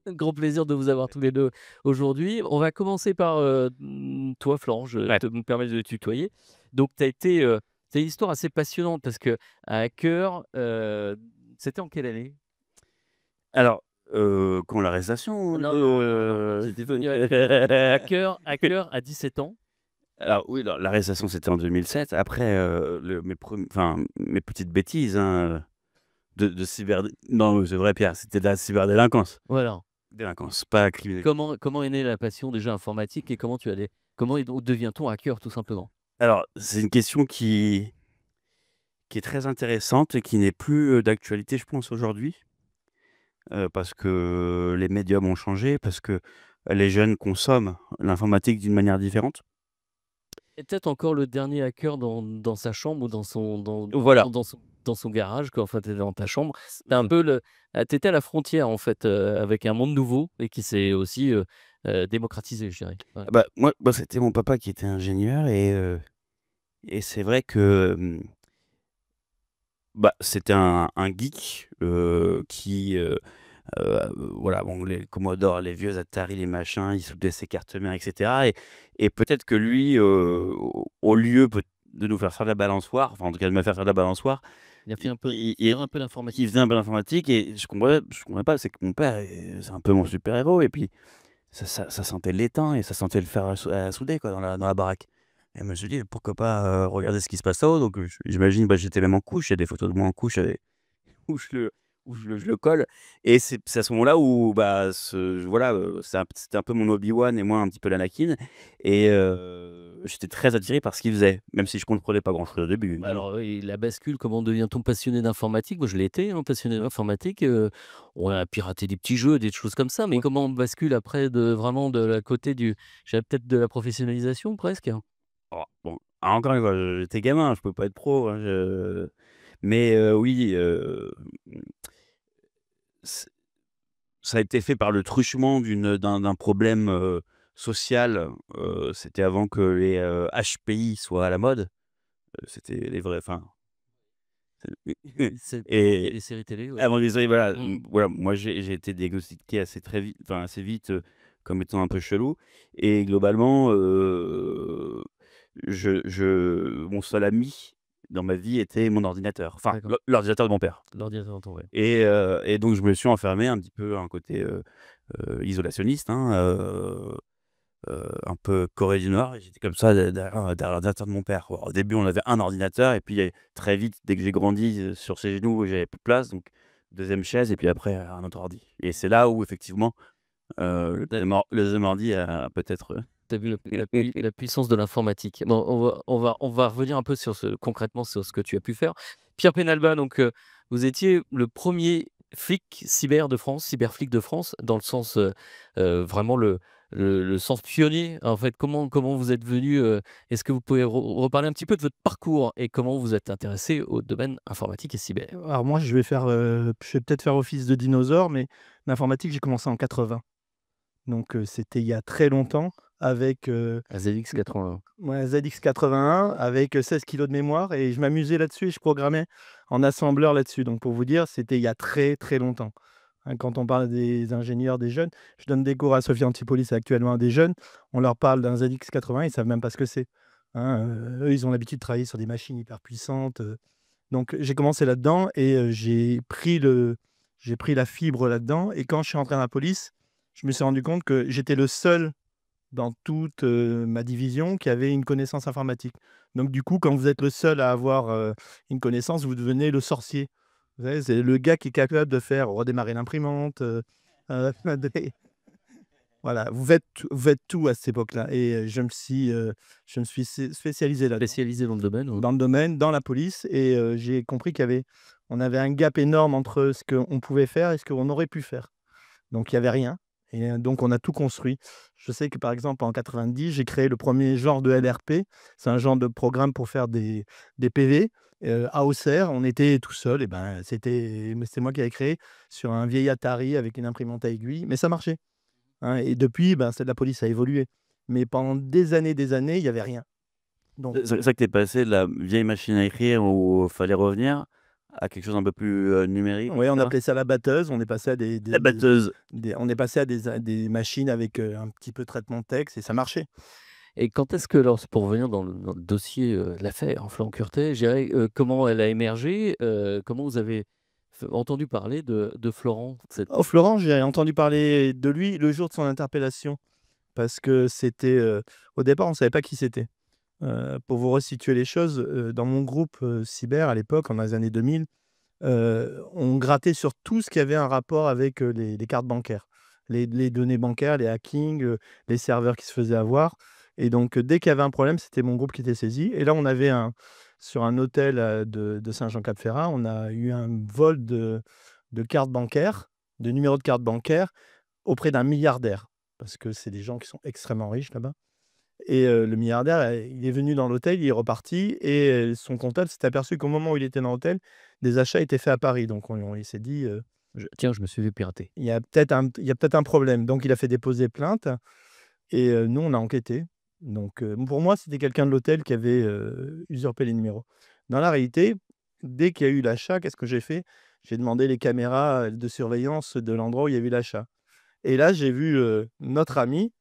Un grand plaisir de vous avoir tous les 2 aujourd'hui. On va commencer par, toi Florent, je Ouais. te me permets de tutoyer. Donc tu une histoire assez passionnante parce qu'un hacker, c'était en quelle année? Alors, quand l'arrestation? Non, non, non, non, quand tu étais devenu hacker à 17 ans. Alors oui, l'arrestation, c'était en 2007. Après, mes petites bêtises, hein, de cyber non, c'est vrai Pierre, c'était de la cyberdélinquance. Voilà. Délinquance, pas criminalité. Comment est née la passion déjà informatique et comment et donc devient-on hacker tout simplement? Alors, c'est une question qui est très intéressante et qui n'est plus, d'actualité, je pense, aujourd'hui, parce que les médiums ont changé, parce que les jeunes consomment l'informatique d'une manière différente. Et peut-être encore le dernier hacker dans sa chambre ou dans son Voilà. dans son garage quoi, enfin, tu étais dans ta chambre. Tu un peu tu étais à la frontière en fait, avec un monde nouveau et qui s'est aussi, démocratisé, je dirais. Ouais. Ah bah, moi, c'était mon papa qui était ingénieur et c'est vrai que, bah, c'était un geek, voilà, bon, les Commodore, les vieux Atari, les machins, il soudait ses cartes mères et cetera et peut-être que lui, au lieu de nous faire de la balançoire, enfin, en tout cas, de me faire faire de la balançoire, Il a fait i un peu i il i a un peu il l'informatique. faisait un peu l'informatique et je comprenais pas, c'est que mon père, c'est un peu mon super héros et puis ça sentait l'étain et ça sentait le fer à souder, quoi, dans la baraque et je me suis dit: «Pourquoi pas, regarder ce qui se passe là-haut?» Donc j'imagine, bah, j'étais même en couche, il y a des photos de moi en couche avec où je le colle et c'est à ce moment-là où, bah, voilà, c'était un peu mon Obi-Wan et moi un petit peu l'Anakin et j'étais très attiré par ce qu'il faisait, même si je comprenais pas grand-chose au début, Bah, évidemment. alors oui, la bascule, comment devient-on passionné d'informatique? Moi, je l'ai été, hein, passionné d'informatique, on a piraté des petits jeux, des choses comme ça, mais Ouais. comment on bascule après vraiment de la côté du j'avais peut-être de la professionnalisation presque? Oh, bon, encore une fois, j'étais gamin, je pouvais pas être pro, hein, mais oui, c ça a été fait par le truchement d'un problème, social, c'était avant que les, HPI soient à la mode, c'était les vrais enfin, C'est et et les séries télé, ouais. avant les voilà, Mmh. voilà, moi j'ai été diagnostiqué assez vite, comme étant un peu chelou et globalement, mon seul ami dans ma vie était mon ordinateur, enfin D'accord. l'ordinateur de mon père L'ordinateur dans ton ouais. et donc je me suis enfermé un petit peu un côté, isolationniste, hein, un peu Corée du Nord et j'étais comme ça derrière l'ordinateur de mon père, quoi. Au début, on avait un ordinateur et puis, très vite, dès que j'ai grandi, sur ses genoux, j'avais plus de place donc deuxième chaise et puis après, un autre ordi et c'est là où effectivement, le deuxième ordi a peut-être, Tu as vu la puissance de l'informatique. Bon, on va revenir un peu sur concrètement sur ce que tu as pu faire. Pierre Penalba, donc, vous étiez le premier flic cyber de France, cyberflic de France, dans le sens, vraiment le sens pionnier. En fait, comment vous êtes venu, est-ce que vous pouvez reparler un petit peu de votre parcours et comment vous êtes intéressé au domaine informatique et cyber? Alors moi, je vais peut-être faire office de dinosaure, mais l'informatique, j'ai commencé en 80. Donc c'était il y a très longtemps avec, À ZX81. ouais, ZX81 avec, 16 kilogrammes de mémoire et je m'amusais là-dessus et je programmais en assembleur là-dessus. Donc pour vous dire, c'était il y a très, très longtemps. Hein, quand on parle des ingénieurs, des jeunes, je donne des cours à Sophia Antipolis actuellement à des jeunes, on leur parle d'un ZX80, ils savent même pas ce que c'est. Hein, eux, ils ont l'habitude de travailler sur des machines hyper puissantes, donc j'ai commencé là-dedans et j'ai pris la fibre là-dedans et quand je suis rentré dans la police, je me suis rendu compte que j'étais le seul dans toute, ma division qui avait une connaissance informatique. Donc du coup, quand vous êtes le seul à avoir, une connaissance, vous devenez le sorcier. Vous savez, c'est le gars qui est capable de faire redémarrer l'imprimante, des voilà, vous faites tout à cette époque-là et je me suis spécialisé là-dedans. Spécialisé dans le domaine, ouais. Dans le domaine, dans la police et j'ai compris on avait un gap énorme entre ce qu'on pouvait faire et ce qu'on aurait pu faire. Donc il y avait rien et donc on a tout construit. Je sais que, par exemple, en 90, j'ai créé le premier genre de LRP. C'est un genre de programme pour faire des PV, à Auxerre. On était tout seul et ben, c'est moi qui avais créé sur un vieil Atari avec une imprimante à aiguille, mais ça marchait, hein et depuis, ben, c'est la police a évolué. Mais pendant des années, il y avait rien. Donc c'est ça que tu es passé de la vieille machine à écrire où il fallait revenir à quelque chose un peu plus numérique, Ouais, on etc. appelait ça la batteuse. On est passé à La batteuse. on est passé à des machines avec un petit peu de traitement de texte et ça marchait. Et quand est-ce que, alors c'est pour revenir dans le dossier, l'affaire Florent Curtet, je dirais, comment elle a émergé? Comment vous avez entendu parler de Florent? Oh, Florent, j'ai entendu parler de lui le jour de son interpellation parce que c'était, au départ, on ne savait pas qui c'était. Pour vous resituer les choses, dans mon groupe, cyber à l'époque, dans les années 2000, on grattait sur tout ce qui avait un rapport avec, les cartes bancaires. Les données bancaires, les hackings, les serveurs qui se faisaient avoir et donc dès qu'il y avait un problème, c'était mon groupe qui était saisi et là, on avait sur un hôtel, de Saint-Jean-Cap-Ferrat, on a eu un vol de cartes bancaires, de numéros de cartes bancaires auprès d'un milliardaire. Parce que c'est des gens qui sont extrêmement riches là-bas et le milliardaire, il est venu dans l'hôtel, il est reparti et son comptable s'est aperçu qu'au moment où il était dans l'hôtel, des achats étaient faits à Paris. Donc il s'est dit, Tiens, je me suis fait pirater. Il y a peut-être un problème. Donc il a fait déposer plainte et nous, on a enquêté. Donc pour moi, c'était quelqu'un de l'hôtel qui avait, usurpé les numéros. Dans la réalité, dès qu'il y a eu l'achat, qu'est-ce que j'ai fait? J'ai demandé les caméras, de surveillance de l'endroit où il y a eu l'achat et là, j'ai vu, notre ami,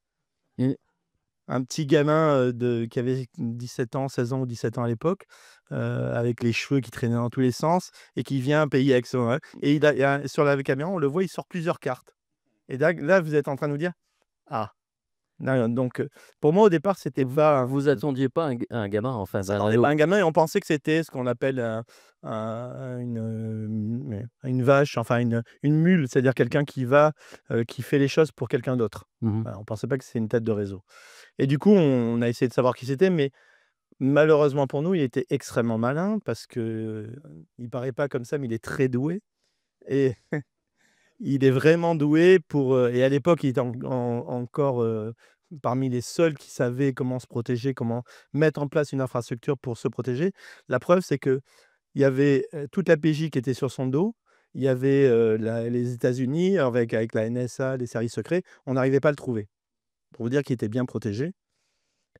Et un petit gamin, qui avait 17 ans, 16 ans ou 17 ans à l'époque, avec les cheveux qui traînaient dans tous les sens et qui vient payer avec son et il y a sur la caméra, on le voit, il sort plusieurs cartes et là, vous êtes en train de nous dire: «Ah!» non, donc pour moi, au départ, c'était pas vous attendiez pas un gamin, enfin, on d'un s'attendait pas à un gamin et on pensait que c'était ce qu'on appelle une vache, enfin une mule, c'est-à-dire quelqu'un qui va, qui fait les choses pour quelqu'un d'autre. Mmh. Voilà, on pensait pas que c'est une tête de réseau et du coup, on a essayé de savoir qui c'était, mais malheureusement pour nous, il était extrêmement malin parce que, il paraît pas comme ça, mais il est très doué et il est vraiment doué pour, et à l'époque, il était encore, parmi les seuls qui savaient comment se protéger, comment mettre en place une infrastructure pour se protéger. La preuve, c'est qu'il y avait, toute la PJ qui était sur son dos. Il y avait, les États-Unis avec la NSA, les services secrets. On n'arrivait pas à le trouver. Pour vous dire qu'il était bien protégé,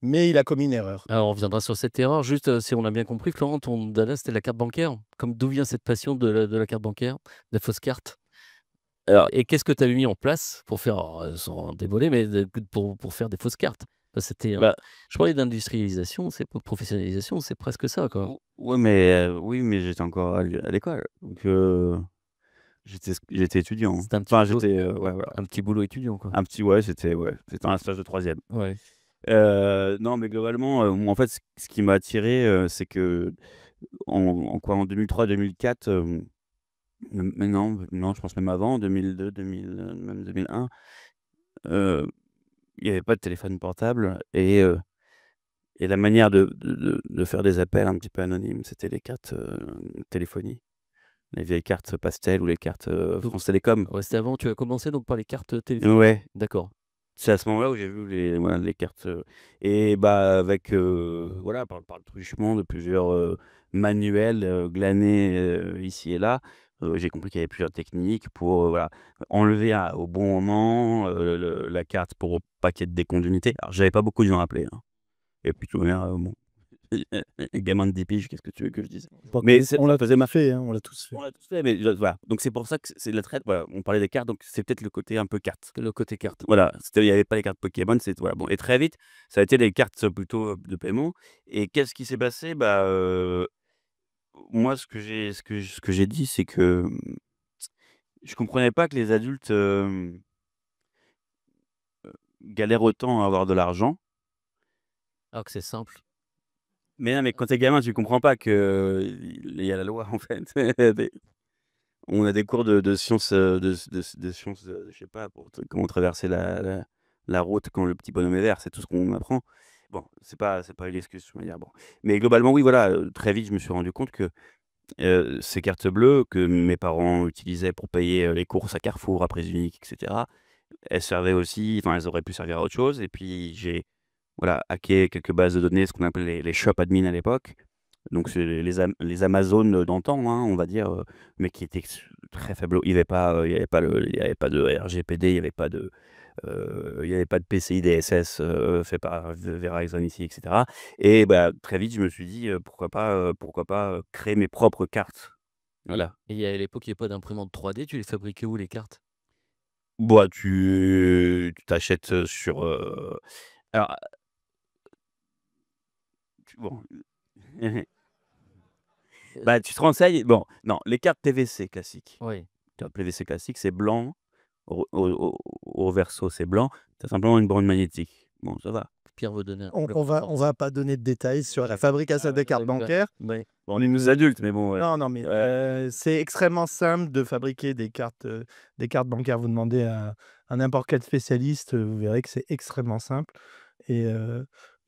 mais il a commis une erreur. Alors, on reviendra sur cette erreur. Juste, si on a bien compris, Florent, ton dada, c'était la carte bancaire? Comme d'où vient cette passion de la carte bancaire, de la fausse carte? Alors, Et qu'est-ce que tu as mis en place pour faire, alors, sans dévoiler, mais pour faire des fausses cartes? Parce que c'était, bah, je parlais d'industrialisation, c'est professionnalisation, c'est presque ça, quoi. ouais, mais oui, mais j'étais encore à l'école, donc j'étais étudiant, hein. C'était un petit Enfin, boulot, j'étais, ouais, voilà, un petit boulot étudiant, quoi. un petit ouais, c'était un stage de 3e. Ouais. Non, mais globalement, moi, en fait, ce qui m'a attiré, c'est que en 2003-2004, mais non, je pense même avant, 2002-2000, même 2001, heu, il y avait pas de téléphone portable et la manière de faire des appels un petit peu anonymes, c'était les cartes, téléphonie, les vieilles cartes pastel ou les cartes, Donc France Télécom. ouais, c'était avant, tu as commencé donc par les cartes téléphoniques? Ouais, D'accord. c'est à ce moment-là où j'ai vu les cartes, et bah, avec, voilà, par le truchement de plusieurs, manuels, glanés, ici et là, j'ai compris qu'il y avait plusieurs techniques pour, voilà, enlever au bon moment, la carte pour pas qu'il y ait de décompte d'unités. Alors j'avais pas beaucoup de gens à appeler, hein, et puis de toute manière, bon, gamin de 10 piges, qu'est-ce que tu veux que je dise? Mais On ça l'a faisait tous fait, hein, on l'a tous fait. on l'a tous fait, mais voilà, donc c'est pour ça que c'est la traite, voilà, on parlait des cartes, donc c'est peut-être le côté un peu carte. Le côté carte. Voilà, il y avait pas les cartes Pokémon, c'est voilà, bon, et très vite, ça a été les cartes plutôt, de paiement, et qu'est-ce qui s'est passé? Bah, moi ce que j'ai dit, c'est que, je comprenais pas que les adultes, galèrent autant à avoir de l'argent. Alors que c'est simple. Mais non, mais quand tu es gamin, tu comprends pas que il y a la loi en fait. On a des cours de sciences, de sciences, je sais pas, pour comment traverser la route quand le petit bonhomme est vert, c'est tout ce qu'on apprend. Bon, c'est pas une excuse, je veux dire, bon. Mais globalement, oui, voilà, très vite, je me suis rendu compte que, ces cartes bleues que mes parents utilisaient pour payer, les courses à Carrefour, après Unique, et cetera, elles servaient aussi, enfin, elles auraient pu servir à autre chose, et puis j'ai, voilà, hacké quelques bases de données, ce qu'on appelait les shop admin à l'époque. Donc c'est les Amazones d'antan, hein, on va dire, mais qui étaient très faibles. Il y avait pas de RGPD, il y avait pas de PCI DSS, fait par Verizon ici, et cetera, et bah, très vite, je me suis dit, pourquoi pas, créer mes propres cartes Voilà. Et à l'époque, il y a pas d'imprimante 3D, tu les fabriquais où les cartes? Bah, tu t'achètes, sur, alors, tu bon, bah, tu te renseignes. Bon, non, les cartes PVC classiques. Oui, Carte PVC classique, c'est blanc, au verso, c'est blanc, tu as simplement une bande magnétique. Bon, ça va. Pierre veut donner un On couleur on va forte. on va pas donner de détails sur la fabrication Ah des ouais, cartes ouais, bancaires. ouais. Bon, on est nous adultes, mais bon, ouais. Non, non, mais c'est extrêmement simple de fabriquer des cartes bancaires. Vous demandez à n'importe quel spécialiste, vous verrez que c'est extrêmement simple et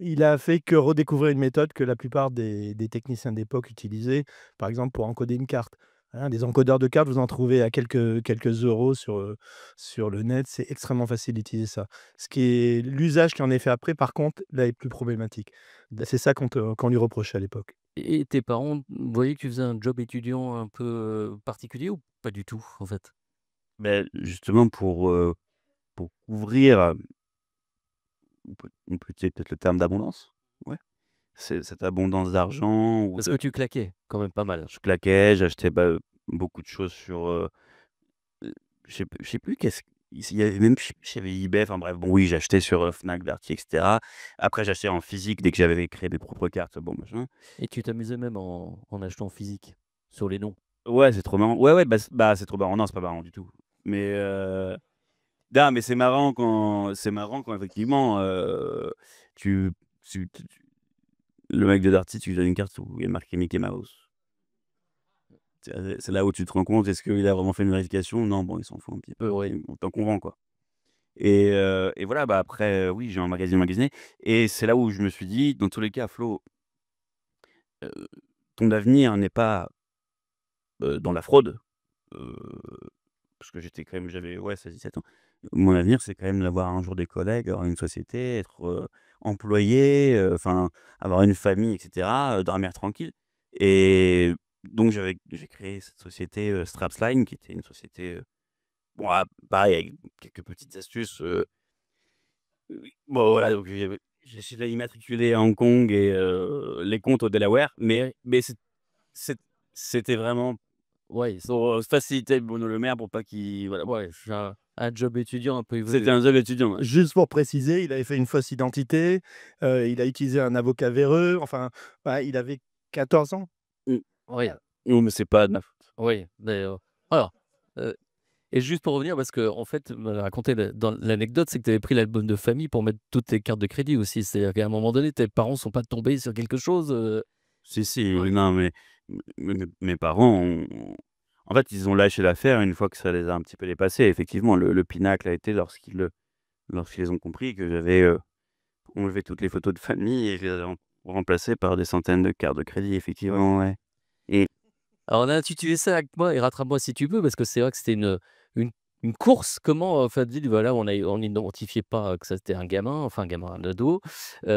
il a fait que redécouvrir une méthode que la plupart des techniciens d'époque utilisaient, par exemple pour encoder une carte. Hein, des encodeurs de cartes, vous en trouvez à quelques euros sur le net. C'est extrêmement facile d'utiliser ça. Ce qui est l'usage qui en est fait après, par contre, là, est plus problématique. C'est ça qu'on lui reprochait à l'époque. Et tes parents voyaient que tu faisais un job étudiant un peu, particulier ou pas du tout, en fait? Mais justement pour couvrir, on peut utiliser peut-être le terme d'abondance? Ouais. C'est cette abondance d'argent ou Parce que tu claquais quand même pas mal. je claquais, j'achetais, bah, beaucoup de choses sur, je sais plus qu'est-ce il y avait même, je sais plus s'il y avait eBay, enfin bref, bon oui, j'achetais sur, Fnac, Darty et cetera. Après j'achetais en physique dès que j'avais créé mes propres cartes, bon machin. Et tu t'amusais même en achetant physique, sur les noms? Ouais, c'est trop marrant. Ouais, ouais, bah, c'est trop marrant. Non, c'est pas marrant du tout. Mais, non, mais c'est marrant quand effectivement, tu le mec de Darty, tu lui donnes une carte où il y a marqué Mickey Mouse. C'est là où tu te rends compte, est-ce qu'il a vraiment fait une vérification? Non, bon, il s'en fout un petit peu, Oui. on t'en convainc, quoi. Et voilà, bah, après, oui, j'ai emmagasiné et c'est là où je me suis dit: «Dans tous les cas, Flo, heu, ton avenir n'est pas, dans la fraude», heu, parce que j'avais, ouais, 16-17 ans. Mon avenir, c'est quand même d'avoir un jour des collègues, avoir une société, être, employé, enfin, avoir une famille et cetera, dormir tranquille et donc j'ai créé cette société, Strapsline qui était une société, bon, pareil avec quelques petites astuces, oui, bon voilà, donc j'ai essayé de l'immatriculer à Hong Kong et les comptes au Delaware, mais Oui. mais c'est c'était vraiment Ouais, c pour, faciliter Bruno Le Maire pour pas qu'il voilà, bon. ouais, c'est un job étudiant un peu C'était évolué. un job étudiant, ouais. Juste pour préciser, il avait fait une fausse identité, il a utilisé un avocat véreux, enfin, voilà, il avait 14 ans. Mmh. Oui, Non, mais c'est pas de ma faute. oui, d'ailleurs. Alors, heu et juste pour revenir parce qu'en fait, tu m'avais raconté dans l'anecdote, c'est que tu avais pris l'album de famille pour mettre toutes tes cartes de crédit aussi. C'est-à-dire qu'à un moment donné, tes parents sont pas tombés sur quelque chose, Si, si, Ouais. non, mais mes parents en fait, ils ont lâché l'affaire une fois que ça les a un petit peu dépassés. Effectivement, le pinacle a été lorsqu'ils ont compris que j'avais, enlevé toutes les photos de famille et je les avais remplacées par des centaines de cartes de crédit, Ouais. effectivement, ouais. Et Alors on a intitulé ça avec moi et rattrape-moi si tu peux, parce que c'est vrai que c'était une une course. Comment, enfin, dit voilà, on n'identifiait pas que ça c'était un gamin, enfin un gamin, un ado. Il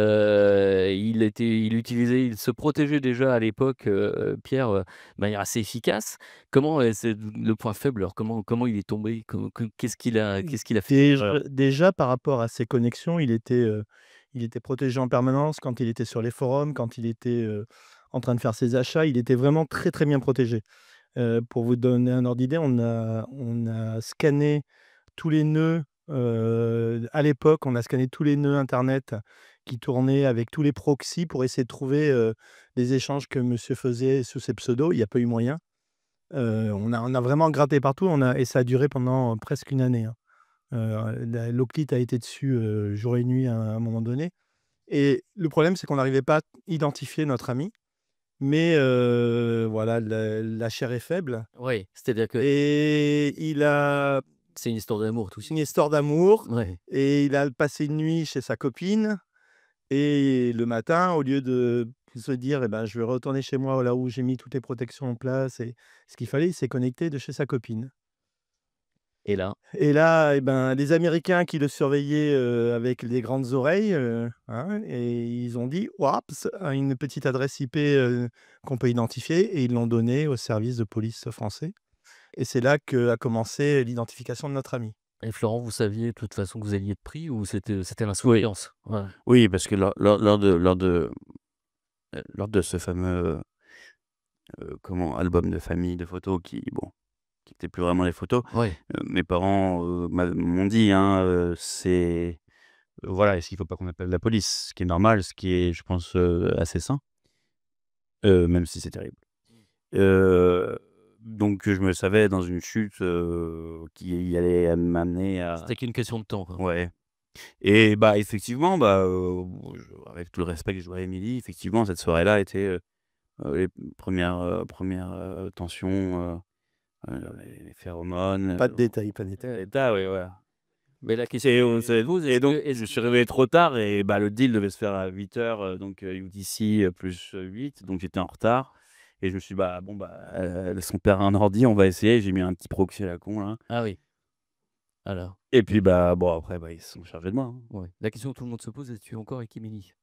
se protégeait déjà à l'époque, Pierre, de manière assez efficace. Comment, c'est le point faible alors? Comment il est tombé? Qu'est-ce qu'il a fait d'erreur? Déjà par rapport à ses connexions, il était protégé en permanence quand il était sur les forums, quand il était, en train de faire ses achats, il était vraiment très, très bien protégé. Pour vous donner un ordre d'idée, on a scanné tous les nœuds, à l'époque, on a scanné tous les nœuds internet qui tournaient avec tous les proxys pour essayer de trouver, les échanges que monsieur faisait sous ses pseudos. Il y a pas eu moyen. On a vraiment gratté partout, et ça a duré pendant presque une année, hein. La L'Oclite a été dessus, jour et nuit à un moment donné et le problème, c'est qu'on n'arrivait pas à identifier notre ami, mais voilà, la chair est faible Oui, c'est-à-dire que et il a c'est une histoire d'amour tout ça. une histoire d'amour Ouais. et il a passé une nuit chez sa copine et le matin, au lieu de se dire: «Eh ben, je vais retourner chez moi, là où j'ai mis toutes les protections en place et ce qu'il fallait», il s'est connecté de chez sa copine. Et là? Et là, et ben, les Américains qui le surveillaient, avec des grandes oreilles, hein, et ils ont dit: «Ouaps!» à une petite adresse IP, qu'on peut identifier et ils l'ont donnée au service de police français et c'est là qu'a commencé l'identification de notre ami. Et Florent, vous saviez de toute façon que vous alliez être pris ou c'était l'insouciance? Ouais. oui, parce que lors de ce fameux, album de famille, de photos qui étaient plus vraiment des photos. Ouais. Mes parents m'ont dit, hein, voilà, est-ce qu'il faut pas qu'on appelle la police? Ce qui est normal, ce qui est, je pense, assez sain, même si c'est terrible. Donc je me savais dans une chute qui allait m'amener à. C'était qu'une question de temps, quoi. Ouais. Et bah, effectivement, bah, avec tout le respect que je dois à Émilie, effectivement, cette soirée-là était, les premières tensions, les phéromones, Pas de détails, pas de détails. l'état, oui, voilà. Mais la question C'est et donc je suis réveillé trop tard et bah, le deal devait se faire à 8h, donc UTC plus 8, donc j'étais en retard et je me suis dit: «Bah, bon, bah, son père a un ordi, on va essayer». J'ai mis un petit proxy à la con, là, Ah oui. Alors, et puis, bah, bon, après, bah, ils se sont chargés de moi, hein. ouais. La question que tout le monde se pose, es-tu encore avec Émilie?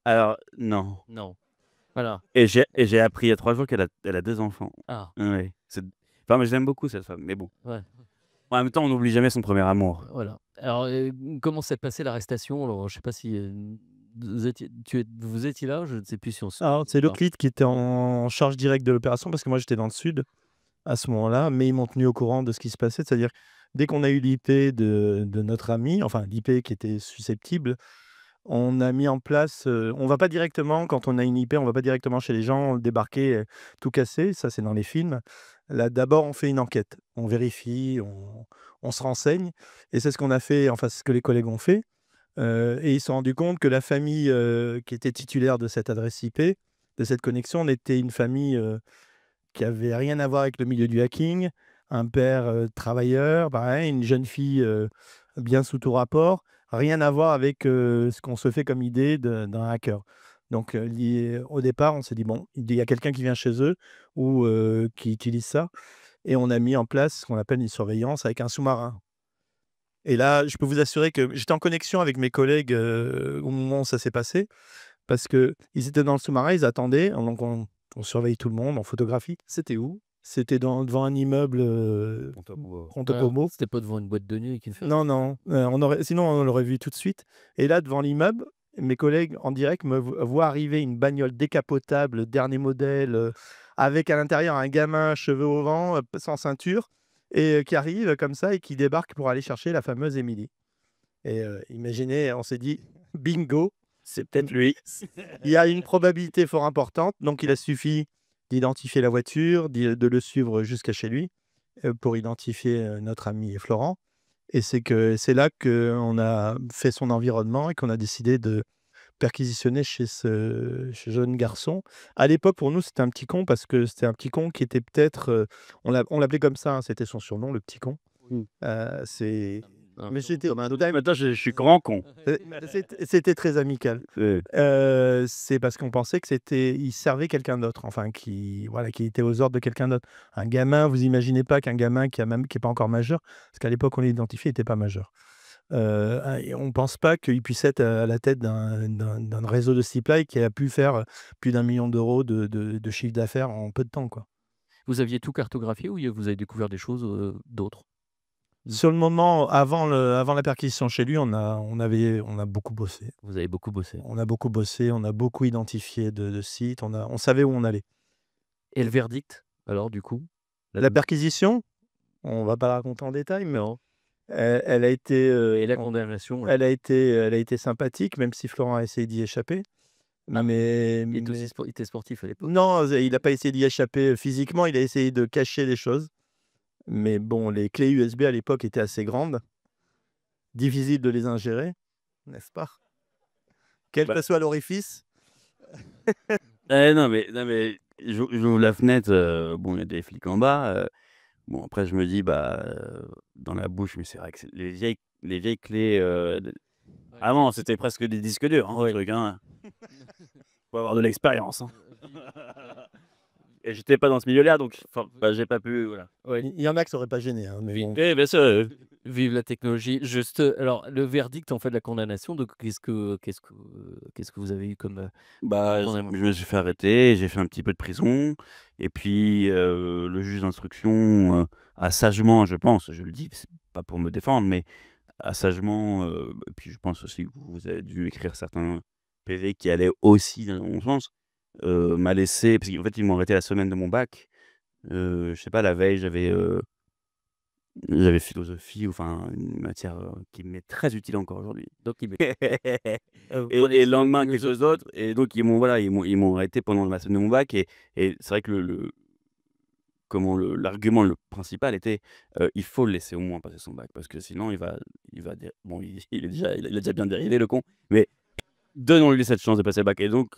Alors non, Non. Voilà. et j'ai appris il y a 3 jours qu'elle a 2 enfants. Ah, Ouais, enfin, mais je l'aime beaucoup cette femme, mais bon. ouais, En même temps, on n'oublie jamais son premier amour. voilà. Alors, comment s'est passée l'arrestation? Alors, je sais pas si, vous étiez là? Je ne sais plus si on se Alors, c'est enfin, l'autre lead qui était en charge directe de l'opération parce que moi, j'étais dans le sud à ce moment-là, mais ils m'ont tenu au courant de ce qui se passait. C'est-à-dire, dès qu'on a eu l'IP de notre ami, enfin l'IP qui était susceptible, on a mis en place, on va pas directement quand on a une IP, on va pas directement chez les gens, débarquer, tout casser, ça c'est dans les films. Là, d'abord, on fait une enquête, on vérifie, on se renseigne et c'est ce qu'on a fait, enfin, c'est ce que les collègues ont fait, et ils se sont rendus compte que la famille, qui était titulaire de cette adresse IP, de cette connexion, était une famille, qui avait rien à voir avec le milieu du hacking. Un père, travailleur, pareil, une jeune fille, bien sous tout rapport. Rien à voir avec, ce qu'on se fait comme idée d'un hacker. Donc, au départ, on s'est dit: «Bon, il y a quelqu'un qui vient chez eux ou qui utilise ça» et on a mis en place ce qu'on appelle une surveillance avec un sous-marin. Et là, je peux vous assurer que j'étais en connexion avec mes collègues, au moment où ça s'est passé parce qu'ils étaient dans le sous-marin, ils attendaient, donc on surveille tout le monde, on photographie. c'était où? C'était devant un immeuble, Pronto Voilà, Como. c'était pas devant une boîte de nuit qui fait Non, non, sinon on l'aurait vu tout de suite et là, devant l'immeuble, mes collègues en direct me voient arriver une bagnole décapotable, dernier modèle, avec à l'intérieur un gamin, cheveux au vent, sans ceinture et qui arrive comme ça et qui débarque pour aller chercher la fameuse Émilie et imaginez, on s'est dit: «Bingo, C'est peut-être lui. il y a une probabilité fort importante», donc il a suffi d'identifier la voiture, de le suivre jusqu'à chez lui, pour identifier, notre ami Florent et c'est là qu'on a fait son environnement et qu'on a décidé de perquisitionner chez ce jeune garçon. À l'époque, pour nous, c'était un petit con parce que c'était un petit con qui était peut-être, on l'appelait comme ça, hein, c'était son surnom, le petit con. Mmh. C'est un mais peu c'était comme un autre. Maintenant, je suis grand con. c'était très amical. C'est C'est parce qu'on pensait que il servait quelqu'un d'autre, enfin qui voilà, qui était aux ordres de quelqu'un d'autre. Un gamin, vous imaginez pas qu'un gamin qui est pas encore majeur, parce qu'à l'époque on l'identifiait, il était pas majeur. Et on pense pas qu'il puisse être à la tête d'un réseau de ce type-là et qui a pu faire, plus d'1 million d'euros de chiffre d'affaires en peu de temps, quoi. Vous aviez tout cartographié ou vous avez découvert des choses, d'autres? Sur le moment, avant la perquisition chez lui, on a beaucoup bossé. Vous avez beaucoup bossé On a beaucoup bossé, on a beaucoup identifié de sites, on savait où on allait. et le verdict, alors du coup? La perquisition, on va pas la raconter en détail, mais Non, elle a été, et la condamnation, là? elle a été sympathique, même si Florent a essayé d'y échapper. Ah, Mais il était sportif à l'époque? non, il a pas essayé d'y échapper, physiquement, il a essayé de cacher les choses. Mais bon, les clés USB à l'époque étaient assez grandes, difficile de les ingérer, n'est-ce pas? Quel bah, que soit l'orifice. non, mais j'ouvre la fenêtre, bon, il y a des flics en bas, bon, après je me dis, bah, dans la bouche, mais c'est vrai que c'est les vieilles clés, Ouais. avant, c'était presque des disques durs, hein, le truc, hein. Faut avoir de l'expérience, hein. Et j'étais pas dans ce milieu-là, donc enfin, bah, j'ai pas pu, voilà. Ouais. Il y en a que ça aurait pas gêné, hein, mais bon. Oui, bien sûr, Vive la technologie. Juste, alors le verdict, en fait, de la condamnation, donc qu'est-ce que vous avez eu comme, bah, je condamnement? me suis fait arrêter, j'ai fait un petit peu de prison et puis, le juge d'instruction, a sagement, je pense, je le dis, c'est pas pour me défendre, mais a sagement, et puis je pense aussi que vous avez dû écrire certains PV qui allaient aussi dans mon sens, m'a laissé parce qu'en fait, ils m'ont arrêté la semaine de mon bac. Je sais pas, la veille, j'avais philosophie ou enfin une matière, qui m'est très utile encore aujourd'hui. Donc il met Et le lendemain, quelque chose d'autre et donc ils m'ont arrêté pendant la semaine de mon bac et c'est vrai que l'argument le principal était, il faut le laisser au moins passer son bac parce que sinon il va dé bon il a déjà bien dérivé le con, mais donnons-lui cette chance de passer le bac et donc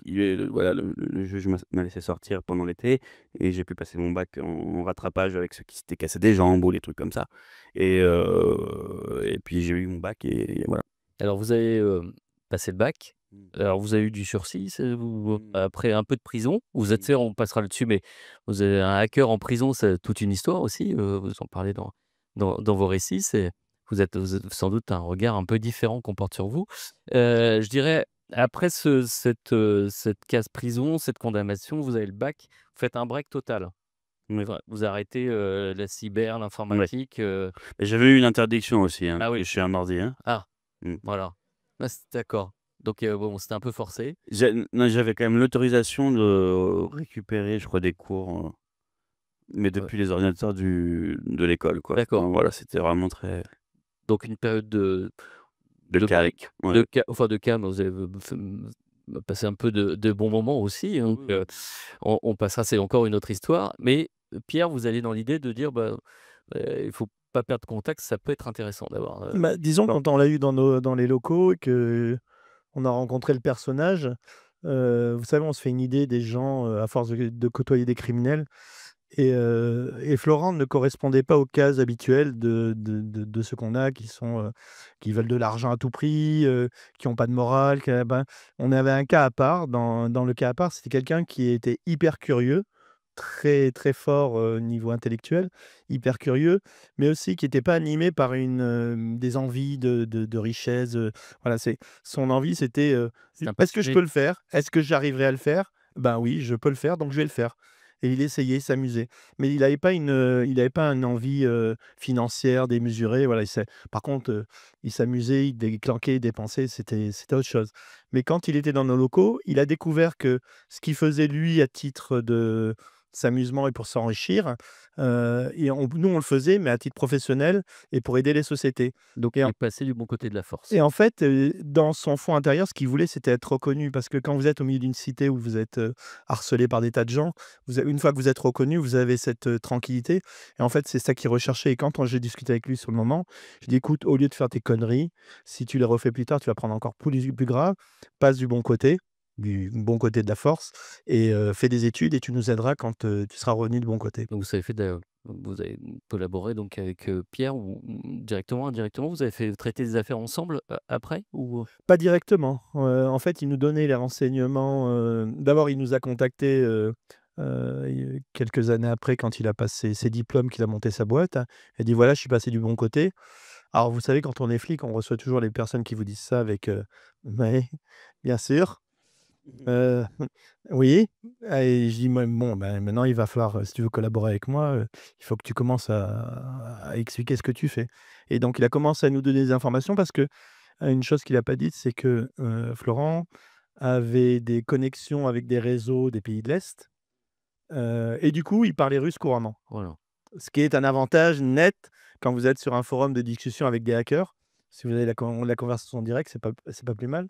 voilà le juge m'a laissé sortir pendant l'été et j'ai pu passer mon bac en rattrapage avec ceux qui s'étaient cassés des jambes ou des trucs comme ça et puis j'ai eu mon bac et voilà. Alors vous avez, passé le bac. Mmh. Alors vous avez eu du sursis, vous Mmh. après un peu de prison, vous êtes Mmh. fait on passera là-dessus, mais vous avez un hacker en prison, c'est toute une histoire aussi, vous en parlez dans vos récits, vous êtes sans doute un regard un peu différent qu'on porte sur vous. Je dirais après cette case prison, cette condamnation, vous avez le bac, vous faites un break total. Ouais. Vous arrêtez, la cyber, Ouais. l'informatique, Mais j'avais eu une interdiction aussi, hein, ah parce que oui, je suis un ordi, hein. ah, Mmh. voilà. Ah d'accord. Donc bon, c'était un peu forcé. Non, j'avais quand même l'autorisation de récupérer, je crois, des cours, mais Ouais, depuis les ordinateurs de l'école, quoi. d'accord. Enfin, voilà, c'était vraiment très Donc une période de de calme. break, Ouais. de calme, vous avez passé un peu de bons moments aussi, donc Oui, oui. on passera, c'est encore une autre histoire. Mais Pierre, vous allez dans l'idée de dire, bah, il faut pas perdre contact, ça peut être intéressant d'avoir, Bah, disons quand on l'a eu dans les locaux et qu'on a rencontré le personnage, vous savez, on se fait une idée des gens, à force de côtoyer des criminels et Florent ne correspondait pas aux cases habituelles de ceux qu'on a qui veulent de l'argent à tout prix, qui ont pas de morale, on avait un cas à part. Dans le cas à part, c'était quelqu'un qui était hyper curieux, très, très fort, niveau intellectuel, hyper curieux, mais aussi qui était pas animé par des envies de richesse, voilà, son envie c'était, c'est un «Est-ce que je passionné. peux le faire? Est-ce que j'arriverai à le faire? Ben oui, je peux le faire, donc je vais le faire». Et il essayait, il s'amusait. Mais il avait pas une envie, financière démesurée, voilà, par contre, il s'amusait, il déclenquait, il dépensait, c'était autre chose. Mais quand il était dans nos locaux, il a découvert que ce qu'il faisait lui à titre de s'amusement et pour s'enrichir, nous on le faisait, mais à titre professionnel et pour aider les sociétés. Donc Et il en est passé du bon côté de la force. et en fait, dans son fond intérieur, ce qu'il voulait, c'était être reconnu parce que quand vous êtes au milieu d'une cité où vous êtes, harcelé par des tas de gens, une fois que vous êtes reconnu, vous avez cette, tranquillité et en fait, c'est ça qu'il recherchait et quand j'ai discuté avec lui sur le moment, je lui ai dit: «Écoute, au lieu de faire tes conneries, si tu les refais plus tard, tu vas prendre encore plus grave. Passe du bon côté de la force et fais des études et tu nous aideras quand, tu seras revenu du bon côté». Donc vous avez collaboré donc avec, Pierre ou directement, indirectement, vous avez fait traiter des affaires ensemble, après ou? Pas directement, en fait, il nous donnait les renseignements, d'abord il nous a contactés, quelques années après quand il a passé ses diplômes, qu'il a monté sa boîte. Il a dit: «Voilà, je suis passé du bon côté». Alors vous savez, quand on est flic, on reçoit toujours les personnes qui vous disent ça avec, «Ouais, bien sûr, heu, oui». Et je dis: «Moi, bon, ben, maintenant il va falloir, si tu veux collaborer avec moi, il faut que tu commences à expliquer ce que tu fais». Et donc il a commencé à nous donner des informations parce que une chose qu'il a pas dite, c'est que, Florent avait des connexions avec des réseaux des pays de l'Est, et du coup, il parlait russe couramment. Voilà. Ce qui est un avantage net quand vous êtes sur un forum de discussion avec des hackers. Si vous avez la conversation en direct, c'est pas plus mal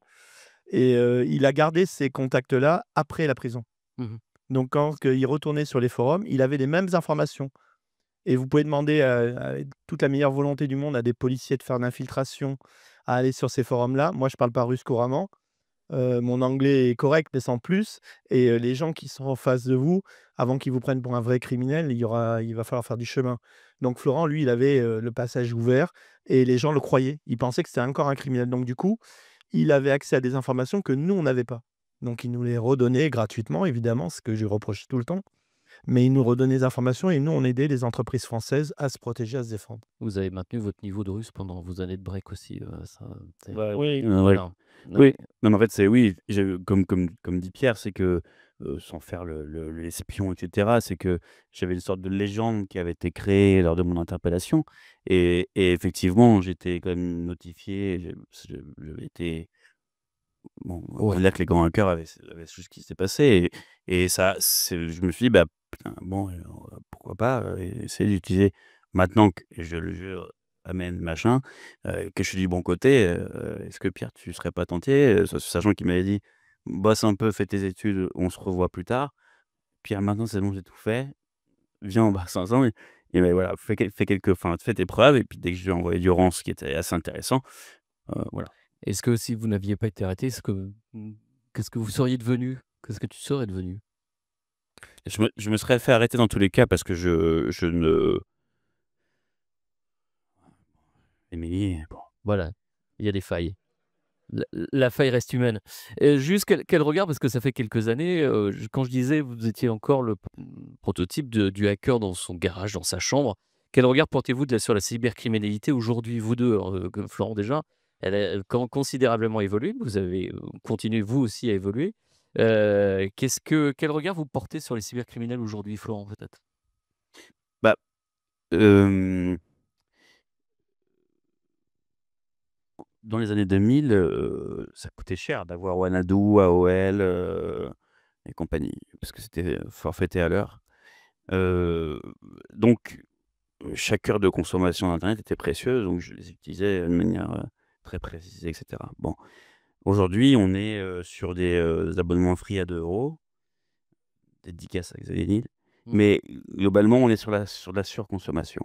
et il a gardé ces contacts-là après la prison. Mmh. Donc quand il retournait sur les forums, il avait les mêmes informations et vous pouvez demander avec toute la meilleure volonté du monde à des policiers de faire de l'infiltration, à aller sur ces forums-là. Moi, je parle pas russe couramment. Mon anglais est correct, mais sans plus et les gens qui sont en face de vous, avant qu'ils vous prennent pour un vrai criminel, il va falloir faire du chemin. Donc Florent, lui, il avait, le passage ouvert et les gens le croyaient. Ils pensaient que c'était encore un criminel. Donc du coup, il avait accès à des informations que nous, on n'avait pas. Donc il nous les redonnait gratuitement, évidemment, ce que je lui reproche tout le temps, mais il nous redonnait des informations et nous, on aidait les entreprises françaises à se protéger, à se défendre. Vous avez maintenu votre niveau de russe pendant vos années de break aussi, ça c'est Bah, Oui. ouais. bien. Oui. OK. Non, mais en fait, c'est oui, j'ai comme dit Pierre, c'est que, sans faire l'espion et cetera, c'est que j'avais une sorte de légende qui avait été créée lors de mon interpellation et effectivement, j'étais quand même notifié, j'avais été bon, on va Ouais. dire que les grands hackers avaient su ce qui s'est passé et ça, je me suis dit: «Bah, putain, bon, pourquoi pas, essayer d'utiliser maintenant que le jeu amène machin, que je suis du bon côté, est-ce que Pierre, tu serais pas tenté?» Sachant qu'il m'avait dit: «Bosse un peu, fais tes études, on se revoit plus tard. Pierre, maintenant c'est bon, j'ai tout fait, viens, on bosse ensemble et mais voilà, fais tes preuves» et puis dès que je lui ai envoyé du Rance qui était assez intéressant, voilà. Est-ce que si vous n'aviez pas été arrêté, qu'est-ce que vous seriez devenu? Qu'est-ce que tu serais devenu? Je me serais fait arrêter dans tous les cas parce que je ne Émilie, bon. Voilà, il y a des failles. La faille reste humaine. Juste quel regard, parce que ça fait quelques années, quand je disais vous étiez encore le prototype du hacker dans son garage, dans sa chambre. Quel regard portez-vous sur la cybercriminalité aujourd'hui, vous 2? Alors, que Florent déjà, elle a considérablement évolué. Vous avez, continué vous aussi à évoluer. Quel regard vous portez sur les cybercriminels aujourd'hui, Florent, peut-être? Bah, hem, dans les années 2000, ça coûtait cher d'avoir Wanadoo, AOL, et compagnie, parce que c'était forfaité à l'heure. Heu, donc chaque heure de consommation d'internet était précieuse, donc je les utilisais de manière, très précise et cetera. Bon, aujourd'hui, on est, sur des, abonnements free à 2 €, dédicace à Xavier Niel, Mmh. mais globalement, on est sur la surconsommation.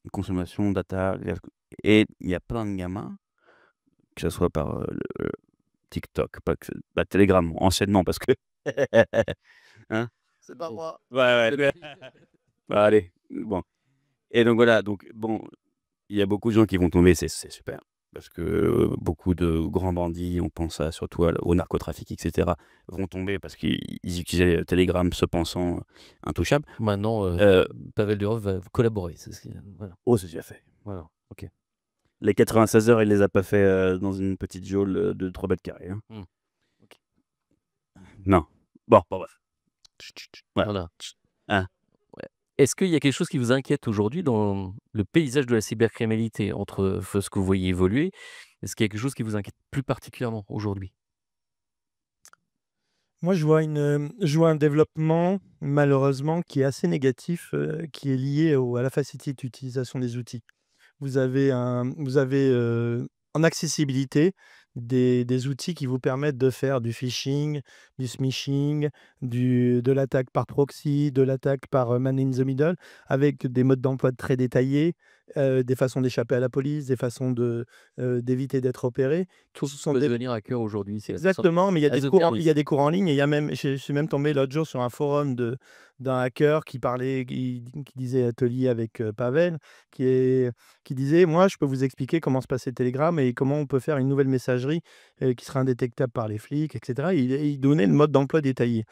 Une consommation data et il y a plein de gamins, que ce soit par, le TikTok, pas que Telegram, anciennement parce que hein? C'est pas Oh. moi. Ouais, ouais, bah, allez, bon et donc voilà, donc bon, il y a beaucoup de gens qui vont tomber, c'est super parce que, beaucoup de grands bandits, on pense à surtout au narcotrafic et cetera, vont tomber parce qu'ils utilisaient Telegram se pensant intouchables. Maintenant, Heu, Pavel Durov va collaborer, c'est ce qui voilà. oh, c'est déjà fait. Voilà, OK. Les 96 heures, il les a pas fait, dans une petite geôle, de 3 m², hein. Mmh. OK. Non. Bon, bref. Chut, chut, chut. Voilà. Voilà. Hein? Ouais. Est-ce qu'il y a quelque chose qui vous inquiète aujourd'hui dans le paysage de la cybercriminalité entre ce que vous voyez évoluer? Est-ce qu'il y a quelque chose qui vous inquiète plus particulièrement aujourd'hui? Moi, je vois un développement, malheureusement, qui est assez négatif, qui est lié à la facilité d'utilisation des outils. Vous avez, en accessibilité des outils qui vous permettent de faire du phishing, du smishing, de l'attaque par proxy, de l'attaque par, man in the middle, avec des modes d'emploi très détaillés, des façons d'échapper à la police, des façons d'éviter d'être opéré. Tout Ce le monde sont peut des devenir hacker aujourd'hui, c'est la puissance Exactement, mais il y asymptotique. a des cours en ligne et il y a même je suis même tombé l'autre jour sur un forum d'un hacker qui disait atelier avec, Pavel, qui est qui disait: «Moi, je peux vous expliquer comment se passait Telegram et comment on peut faire une nouvelle messagerie, qui sera indétectable par les flics» et cetera. Il donnait le mode d'emploi détaillé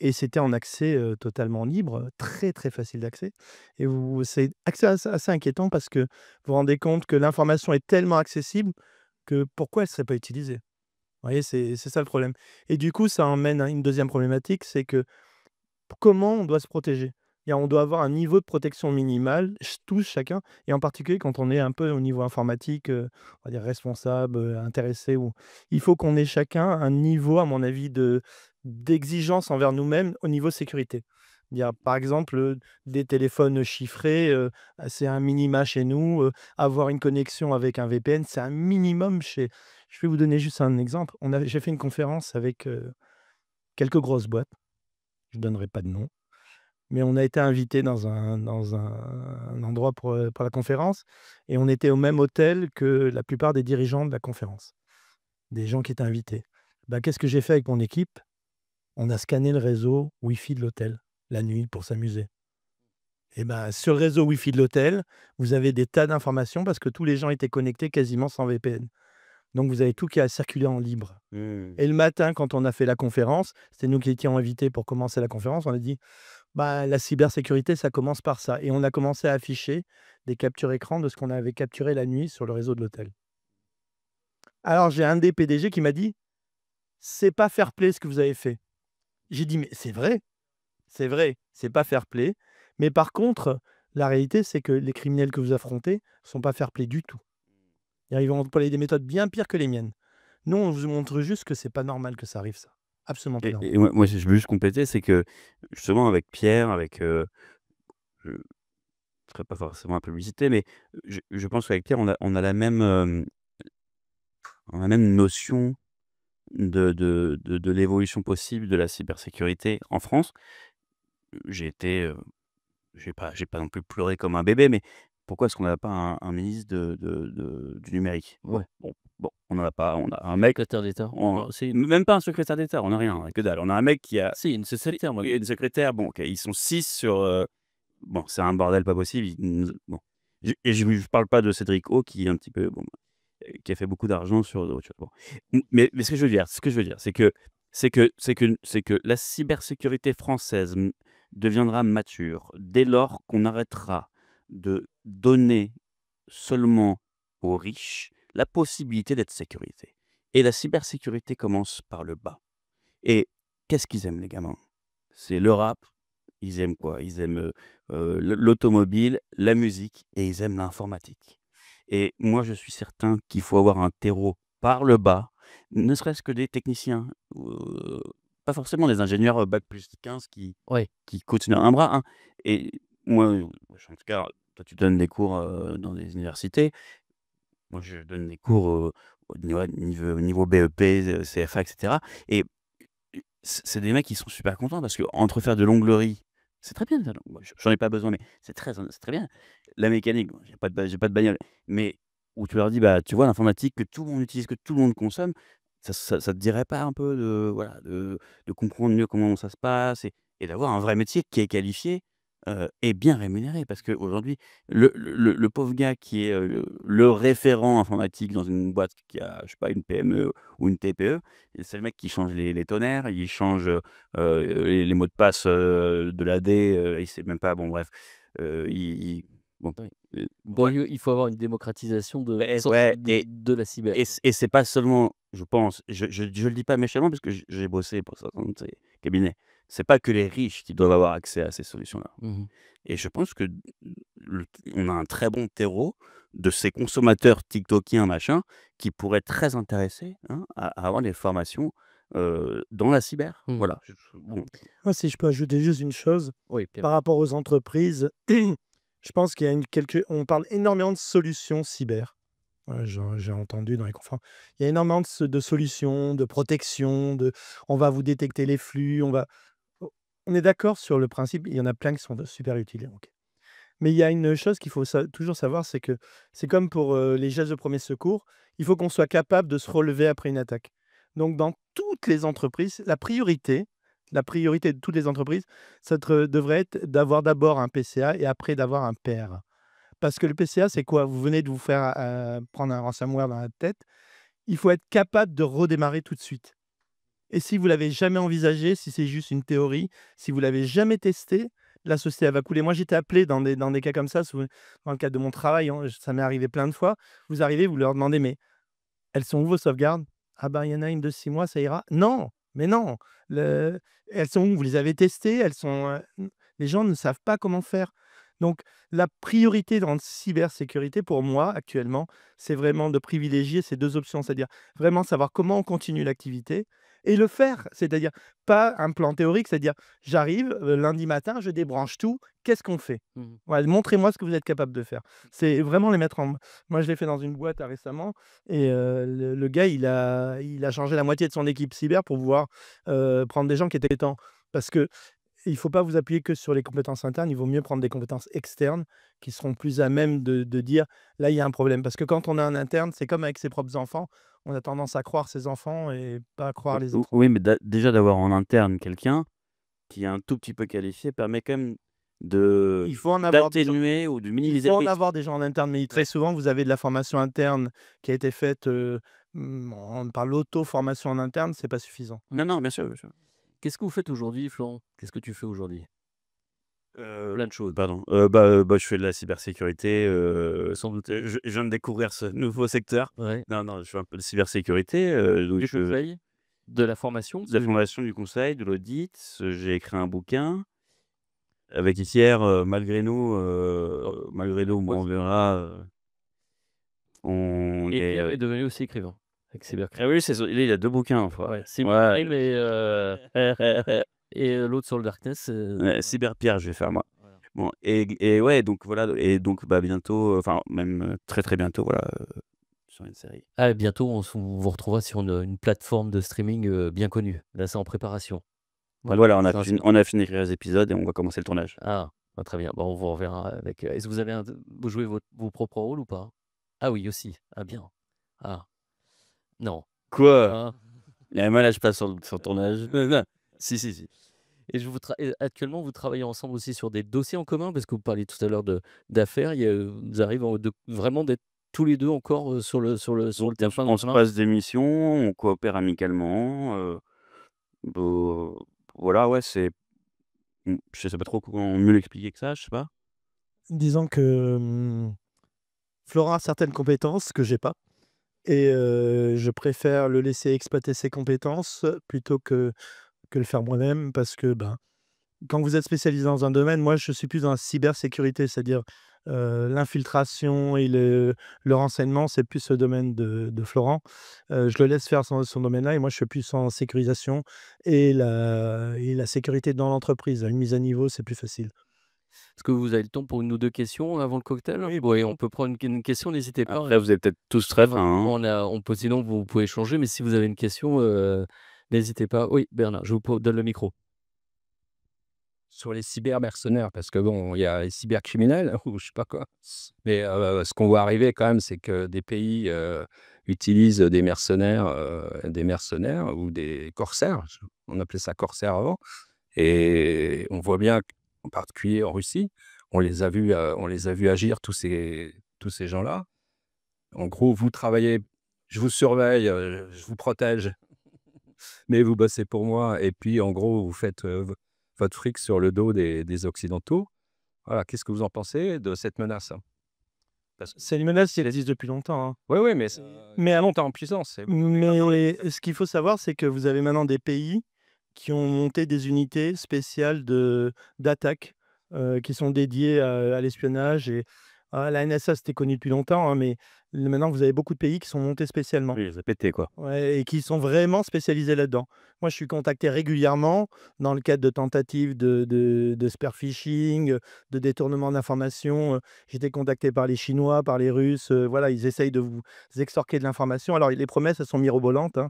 et c'était en accès, totalement libre, très, très facile d'accès et c'est accès assez inquiétant parce que vous vous rendez compte que l'information est tellement accessible que pourquoi elle ne serait pas utilisée? Vous voyez, c'est ça le problème et du coup, ça emmène à une deuxième problématique, c'est que comment on doit se protéger? On doit avoir un niveau de protection minimal, tous, chacun et en particulier quand on est un peu au niveau informatique, on va dire responsable, intéressé ou il faut qu'on ait chacun un niveau, à mon avis, d'exigence envers nous-mêmes au niveau sécurité. Il y a, par exemple, des téléphones chiffrés, c'est un minima chez nous, avoir une connexion avec un VPN, c'est un minimum chez je vais vous donner juste un exemple. J'ai fait une conférence avec, quelques grosses boîtes, je donnerai pas de nom. Mais on a été invité dans un endroit pour la conférence et on était au même hôtel que la plupart des dirigeants de la conférence, des gens qui étaient invités. Bah, qu'est-ce que j'ai fait avec mon équipe? On a scanné le réseau Wi-Fi de l'hôtel, la nuit pour s'amuser et ben, sur le réseau Wi-Fi de l'hôtel, vous avez des tas d'informations parce que tous les gens étaient connectés quasiment sans VPN. Donc vous avez tout qui a circulé en libre. Mmh. Et le matin, quand on a fait la conférence, c'était nous qui étions invités pour commencer la conférence, on a dit: «Bah, la cybersécurité, ça commence par ça» et on a commencé à afficher des captures écran de ce qu'on avait capturé la nuit sur le réseau de l'hôtel. Alors j'ai un des PDG qui m'a dit: «C'est pas fair play ce que vous avez fait». J'ai dit: «Mais c'est vrai, c'est pas fair play, mais par contre, la réalité, c'est que les criminels que vous affrontez sont pas fair play du tout. Ils vont employer des méthodes bien pires que les miennes. Nous, on vous montre juste que c'est pas normal que ça arrive ça. Absolument pas normal. Et moi, je veux juste compléter, c'est que justement avec Pierre, je ne ferai pas forcément la publicité, mais je pense qu'avec Pierre, on a la même notion de l'évolution possible de la cybersécurité en France. J'ai été, j'ai pas non plus pleuré comme un bébé, mais pourquoi est-ce qu'on n'a pas un ministre du numérique? Ouais, On n'en a pas. On a un mec, secrétaire d'État. on C'est même pas un secrétaire d'État, on a rien, on a que dalle. On a un mec qui a si, une secrétaire, moi. et une secrétaire, bon OK, ils sont 6 sur, bon, c'est un bordel pas possible, ils nous bon. Je parle pas de Cédric O qui est un petit peu, bon, qui a fait beaucoup d'argent sur d'autres choses, bon. Mais ce que je veux dire, c'est que la cybersécurité française, deviendra mature dès lors qu'on arrêtera de donner seulement aux riches la possibilité d'être sécurisés. Et la cybersécurité commence par le bas. Et qu'est-ce qu'ils aiment les gamins? C'est le rap, ils aiment quoi? Ils aiment, l'automobile, la musique et ils aiment l'informatique. Et moi, je suis certain qu'il faut avoir un terreau par le bas, ne serait-ce que des techniciens, pas forcément des ingénieurs, bac+15 Ouais. qui continuent un bras, hein. Et moi, en tout cas, toi, tu donnes des cours, dans des universités. Moi, je donne des cours, au niveau BEP, CFA et cetera. Et c'est des mecs qui sont super contents parce qu'entre faire de l'onglerie, c'est très bien ça, moi j'en ai pas besoin, mais c'est très bien. La mécanique, bon, j'ai pas de bagnole, mais où tu leur dis: «Bah, tu vois l'informatique que tout le monde utilise, que tout le monde consomme, ça te dirait pas un peu de voilà, de comprendre mieux comment ça se passe et d'avoir un vrai métier qui est qualifié, et bien rémunéré?» Parce qu'aujourd'hui, le pauvre gars qui est, le référent informatique dans une boîte qui a, je sais pas, une PME ou une TPE, et c'est le mec qui change les tonnerres, il change, les mots de passe, de l'AD, il sait même pas, bon bref, il bon, Ouais. Bon, ouais, il faut avoir une démocratisation de ouais, sans ouais, de la cyber, quoi. et c'est pas seulement, je pense, je le dis pas méchamment parce que j'ai bossé pour certains de ces cabinets. C'est pas que les riches qui doivent avoir accès à ces solutions-là. Mmh. Et je pense que le on a un très bon terreau de ces consommateurs tiktokiens, machin, qui pourraient être très intéressés, hein, à avoir des formations, dans la cyber. Mmh. Voilà, bon, Moi, si je peux ajouter juste une chose, Oui, Pierre. par rapport aux entreprises, je pense qu'il y a on parle énormément de solutions cyber. Ouais, j'ai entendu dans les conférences. Il y a énormément de solutions, de protection, on va vous détecter les flux, on est d'accord sur le principe, il y en a plein qui sont super utiles, OK. Mais il y a une chose qu'il faut toujours savoir, c'est que c'est comme pour les gestes de premier secours, il faut qu'on soit capable de se relever après une attaque. Donc, dans toutes les entreprises, la priorité de toutes les entreprises, devrait être d'avoir d'abord un PCA et après d'avoir un PR. Parce que le PCA, c'est quoi? Vous venez de vous faire prendre un ransomware dans la tête. Il faut être capable de redémarrer tout de suite. Et si vous l'avez jamais envisagé, si c'est juste une théorie, si vous l'avez jamais testé, la société elle va couler. Moi, j'étais appelé dans des cas comme ça, dans le cadre de mon travail, hein, ça m'est arrivé plein de fois. Vous arrivez, vous leur demandez: «Mais elles sont où vos sauvegardes?» «Ah ben, il y en a une de 6 mois, ça ira». Non, mais non, le elles sont où? Vous les avez testées? Les gens ne savent pas comment faire. Donc la priorité dans la cybersécurité pour moi, actuellement, c'est vraiment de privilégier ces 2 options. C'est-à-dire vraiment savoir comment on continue l'activité et le faire. C'est-à-dire pas un plan théorique, c'est-à-dire j'arrive, lundi matin, je débranche tout, qu'est-ce qu'on fait? Mmh. Ouais, montrez-moi ce que vous êtes capable de faire. C'est vraiment les mettre en moi, je l'ai fait dans une boîte récemment et le gars, il a changé la moitié de son équipe cyber pour pouvoir, prendre des gens qui étaient compétents. Parce qu'il ne faut pas vous appuyer que sur les compétences internes, il vaut mieux prendre des compétences externes qui seront plus à même de dire: «Là, il y a un problème». Parce que quand on a un interne, c'est comme avec ses propres enfants, on a tendance à croire ses enfants et pas à croire les autres. oui, mais déjà d'avoir en interne quelqu'un qui est un tout petit peu qualifié permet quand même de Il faut en avoir des gens d'atténuer ou de il minimiser faut le en risque. avoir des gens en interne, mais très souvent, vous avez de la formation interne qui a été faite, par l'auto-formation en interne, c'est pas suffisant. Mmh. Non, non, bien sûr, bien sûr. Qu'est-ce que vous faites aujourd'hui, Florent? Qu'est-ce que tu fais aujourd'hui? Plein de choses. Pardon, je fais de la cybersécurité, Sans doute. je viens de découvrir ce nouveau secteur. Ouais. Non, non, je fais un peu de cybersécurité, donc Du conseil? De la formation? de la formation, du conseil, de l'audit. J'ai écrit un bouquin avec Pierre, malgré nous, bon, Ouais. on verra, on Et est, Pierre est devenu aussi écrivain. avec Cybercrime. Ah oui, il a 2 bouquins, enfin. Ouais, Ouais. Cybercrime et l'autre sur le Darkness, Ouais, Cyberpierre, je vais faire moi. voilà. Bon et ouais, donc voilà et donc bah, bientôt, enfin même, très, très bientôt, voilà, sur une série. Ah, bientôt on vous retrouvera sur une plateforme de streaming, bien connue. Là, c'est en préparation. Voilà, Voilà, c'est un scoop. on a fini d'écrire les épisodes et on va commencer le tournage. Ah, bah, très bien. Bon, on vous reverra avec, est-ce que vous avez vous jouez vos propres rôles ou pas? Ah oui, aussi. Ah bien. Ah, non. Quoi? Ah. Moi, là, je passe sur le tournage. Non. Si, si, si. Et actuellement, vous travaillez ensemble aussi sur des dossiers en commun? Parce que vous parliez tout à l'heure d'affaires. Vous arrivez vraiment d'être tous les 2 encore, sur le terrain On dans se plein. passe des missions, on coopère amicalement, bo voilà, ouais, je sais pas trop comment mieux l'expliquer que ça, je sais pas. Disons que, Florent a certaines compétences que j'ai pas et je préfère le laisser exploiter ses compétences plutôt que le faire moi-même parce que, ben, quand vous êtes spécialisé dans un domaine, moi je suis plus dans la cybersécurité, c'est-à-dire, l'infiltration et le renseignement, c'est plus le domaine de Florent. Je le laisse faire son domaine-là et moi je suis plus en sécurisation et la sécurité dans l'entreprise. Une mise à niveau, c'est plus facile. Est-ce que vous avez le temps pour 1 ou 2 questions avant le cocktail? Oui, Oui, on peut prendre une question, n'hésitez pas. Après, vous êtes peut-être tous très Ouais, fins, hein? on peut sinon vous pouvez changer, mais si vous avez une question, n'hésitez pas. Oui, Bernard, je vous donne le micro. Sur les cybermercenaires, parce que bon, il y a les cybercriminels ou je sais pas quoi. Mais ce qu'on voit arriver quand même, c'est que des pays, utilisent des mercenaires ou des corsaires. On appelait ça corsaires avant et on voit bien qu'en particulier en Russie, on les a vus agir tous ces gens-là. En gros, vous travaillez, je vous surveille, je vous protège, mais vous bossez pour moi et puis en gros, vous faites, votre fric sur le dos des occidentaux. Voilà, qu'est-ce que vous en pensez de cette menace? Parce C'est une menace, elle existe depuis longtemps, hein. oui, oui, mais Mais elle monte en puissance, c'est Mais ce qu'il faut savoir, c'est que vous avez maintenant des pays qui ont monté des unités spéciales d'attaque, qui sont dédiées à l'espionnage et la NSA, c'était connu depuis longtemps, hein, mais maintenant, vous avez beaucoup de pays qui sont montés spécialement. Oui, ça pétait, quoi. Ouais et qui sont vraiment spécialisés là-dedans. Moi, je suis contacté régulièrement dans le cadre de tentatives de spear phishing, de détournement d'informations, j'étais contacté par les Chinois, par les Russes, voilà, ils essayent de vous extorquer de l'information. Alors les promesses, elles sont mirobolantes, hein.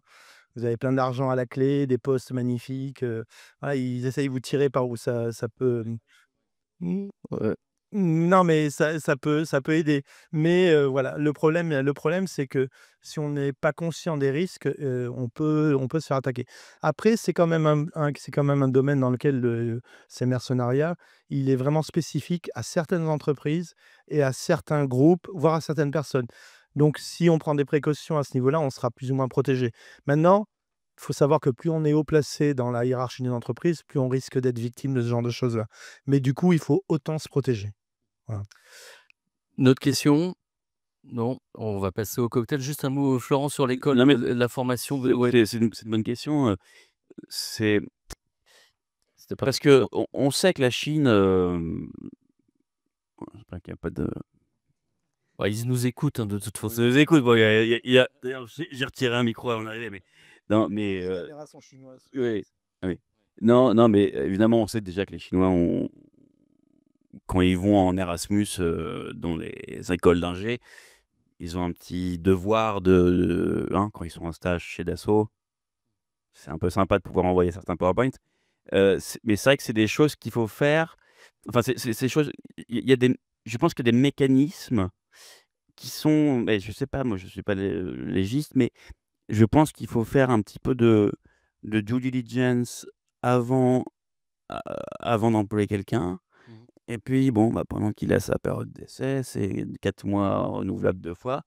Vous avez plein d'argent à la clé, des postes magnifiques, voilà, ils essayent de vous tirer par où ça peut, Ouais. non, mais ça peut aider. Mais voilà, le problème, c'est que si on n'est pas conscient des risques, on peut se faire attaquer. Après, c'est quand même un domaine dans lequel ces mercenariats, il est vraiment spécifique à certaines entreprises et à certains groupes, voire à certaines personnes. Donc si on prend des précautions à ce niveau-là, on sera plus ou moins protégé. Maintenant, il faut savoir que plus on est haut placé dans la hiérarchie d'une entreprise, plus on risque d'être victime de ce genre de choses-là. Mais du coup, il faut autant se protéger. Voilà. Une autre question? Non? On va passer au cocktail. Juste un mot, Florent, sur l'école, Non, mais la formation. c'est c'est une bonne question, c'est C'était pas parce qu'on sait que la Chine, j'espère qu'il y a pas de Ouais, ils nous écoutent, hein, de toute on façon. nous écoute, bon, il y a d'ailleurs, j'ai retiré un micro avant d'arriver, mais non, mais Fédération chinoise. oui, oui. Non, non, mais évidemment, on sait déjà que les Chinois quand ils vont en Erasmus, dans les écoles d'ingé, ils ont un petit devoir hein, quand ils sont en stage chez Dassault, c'est un peu sympa de pouvoir envoyer certains PowerPoint. Mais c'est vrai que c'est des choses qu'il faut faire. Enfin, c'est ces choses, il y a des je pense qu'il y a des mécanismes qui sont mais je sais pas, moi, je suis pas légiste, mais je pense qu'il faut faire un petit peu de due diligence avant, heu, avant d'employer quelqu'un. Mmh. Et puis bon, bah, pendant qu'il a sa période d'essai, c'est 4 mois renouvelables 2 fois,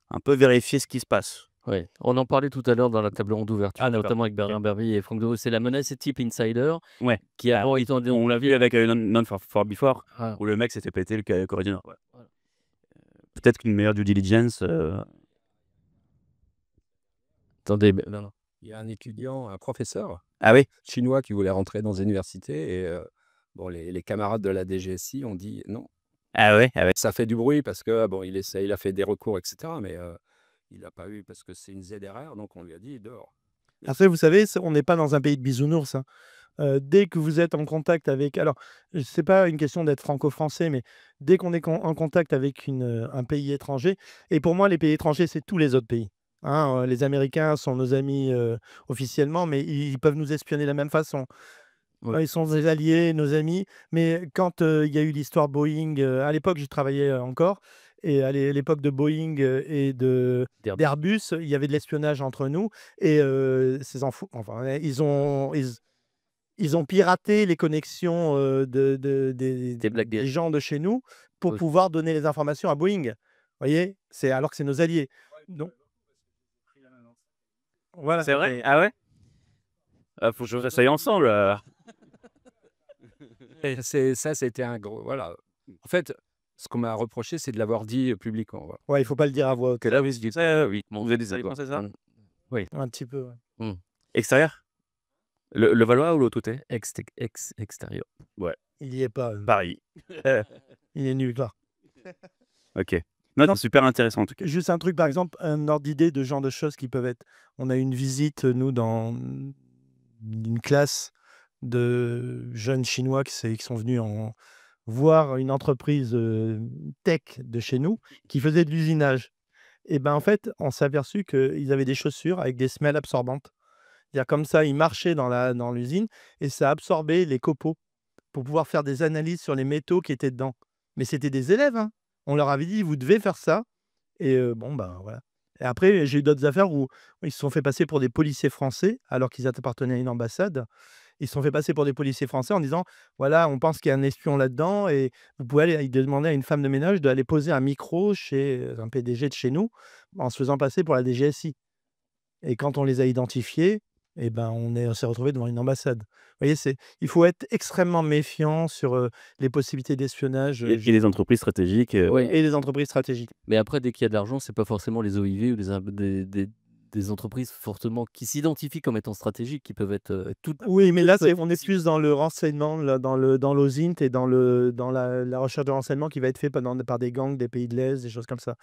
un peu vérifier ce qui se passe. Ouais, on en parlait tout à l'heure dans la table ronde d'ouverture, Ah d'accord, notamment avec OK. Bernard Berby et Franck Deveau. C'est la menace type insider Ouais, qui bah, avant étant on l'a vu avec, Non for Before, ah, où le mec s'était pété le Corée du Nord, ouais. voilà. Peut-être qu'une meilleure due diligence, Attendez, non, non. il y a un étudiant, un professeur ah oui? chinois qui voulait rentrer dans une université et bon, les camarades de la DGSI ont dit: «Non». Ah ouais, ah ouais. Ça fait du bruit parce que bon, il a fait des recours et cetera, mais il n'a pas eu parce que c'est une ZRR, donc on lui a dit dehors. Après, vous savez, on n'est pas dans un pays de bisounours, hein. Dès que vous êtes en contact avec alors, c'est pas une question d'être franco-français, mais dès qu'on est en contact avec un pays étranger et pour moi, les pays étrangers, c'est tous les autres pays, hein, les Américains sont nos amis, officiellement, mais ils peuvent nous espionner de la même façon. Ouais. Ils sont des alliés, nos amis, mais quand, il y a eu l'histoire Boeing, à l'époque, j'y travaillais, encore et à l'époque de Boeing, et D'Airbus. d'Airbus, il y avait de l'espionnage entre nous et ces enfin, ils ont piraté les connexions, Des blagues des des gens de chez nous pour Oui. pouvoir donner les informations à Boeing. Vous voyez? Alors que c'est nos alliés. Donc voilà. C'est vrai? Ah ouais? Ah, faut que je réessaye ensemble. Et ça, c'était un gros. Voilà. En fait, ce qu'on m'a reproché, c'est de l'avoir dit publiquement. Voilà. Ouais, il faut pas le dire à voix haute. Que là, oui, je dis ça, oui. Mon Vous êtes des Dieu, alliés quoi. français, ça? Un petit peu, ouais. Extérieur? Le Valois ou le Toutais? Extérieur. Il y est pas, Paris. il est nulle part. OK. Non, Non. c'est super intéressant en tout cas. Juste un truc, par exemple, un ordre d'idée de genre de choses qui peuvent être on a eu une visite, nous, dans une classe de jeunes Chinois qui sont venus voir une entreprise, tech de chez nous qui faisait de l'usinage et ben, en fait, on s'est aperçu qu'ils avaient des chaussures avec des semelles absorbantes. C'est-à-dire comme ça, ils marchaient dans l'usine et ça absorbait les copeaux pour pouvoir faire des analyses sur les métaux qui étaient dedans. Mais c'était des élèves, hein. On leur avait dit: «Vous devez faire ça» et bon, ben, voilà. Et après, j'ai eu d'autres affaires où ils se sont fait passer pour des policiers français alors qu'ils appartenaient à une ambassade. Ils se sont fait passer pour des policiers français en disant: «Voilà, on pense qu'il y a un espion là-dedans et vous pouvez aller» ils demandaient à une femme de ménage d'aller poser un micro chez, un PDG de chez nous, en se faisant passer pour la DGSI. Et quand on les a identifiés et ben, on s'est retrouvé devant une ambassade. Vous voyez, il faut être extrêmement méfiant sur, les possibilités d'espionnage, Et les entreprises stratégiques. Oui. et les entreprises stratégiques. Mais après, dès qu'il y a de l'argent, c'est pas forcément les OIV ou des entreprises fortement qui s'identifient comme étant stratégiques, qui peuvent être toutes. Oui, mais là, Ouais. on est plus dans le renseignement, là, dans l'OSINT et dans la recherche de renseignement qui va être fait par des gangs des pays de l'Est, des choses comme ça.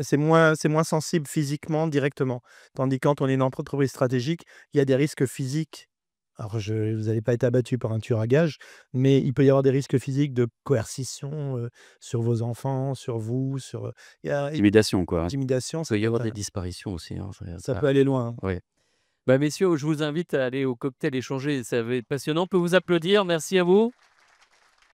C'est moins sensible physiquement, directement. Tandis que quand on est une entreprise stratégique, il y a des risques physiques. Alors, vous n'allez pas être abattu par un tueur à gages, mais il peut y avoir des risques physiques de coercition, sur vos enfants, sur vous, il y a Intimidation, quoi. intimidation, Il peut y avoir des ça disparitions aussi, hein, ça peut aller loin, hein. Ouais. Bah, messieurs, je vous invite à aller au cocktail échanger, ça va être passionnant. On peut vous applaudir, merci à vous.